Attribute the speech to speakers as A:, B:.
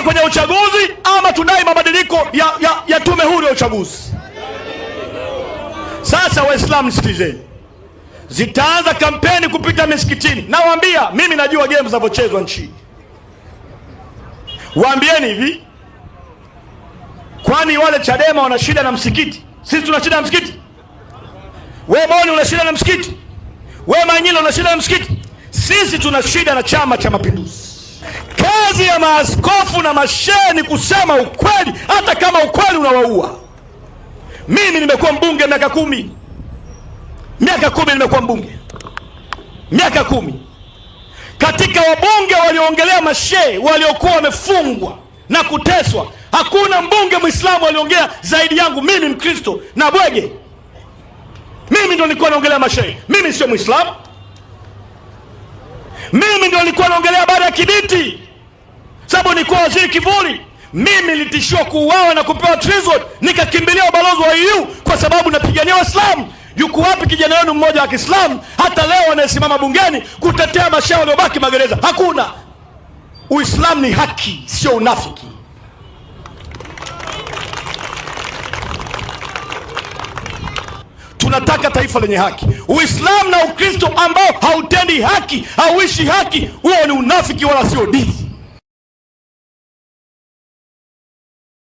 A: kwenye uchaguzi ama tudai mabadiliko ya tume huru ya uchaguzi. Sasa Waislamu sikilizeni, zitaanza kampeni kupita misikitini. Nawaambia mimi najua game zinavyochezwa nchi. Waambieni hivi, kwani wale Chadema wana shida na msikiti? Sisi tuna shida na msikiti? Wewe Boni una shida na msikiti? Wewe Manyilo una shida na msikiti? Sisi tuna shida na Chama cha Mapinduzi. Kazi ya maaskofu na mashehe ni kusema ukweli, hata kama ukweli unawaua. Mimi nimekuwa mbunge miaka 10. Miaka 10 nimekuwa mbunge. Miaka 10. Katika wabunge walioongelea mashehe waliokuwa wamefungwa na kuteswa, hakuna mbunge Muislamu aliongea zaidi yangu. Mimi Mkristo na bwege. Mimi ndo nilikuwa naongelea mashehe. Mimi sio Muislamu. Mimi ndo nilikuwa naongelea baada ya Kibiti, sababu nilikuwa waziri kivuli. Mimi nilitishiwa kuuawa na kupewa treason, nikakimbilia ubalozi wa EU kwa sababu napigania Waislamu. Yuko wapi kijana wenu mmoja wa Kiislamu hata leo anayesimama bungeni kutetea mashehe waliobaki magereza? Hakuna. Uislamu ni haki, sio unafiki. Tunataka taifa lenye haki. Uislamu na Ukristo ambao hautendi haki, hauishi haki, huo ni unafiki wala sio dini.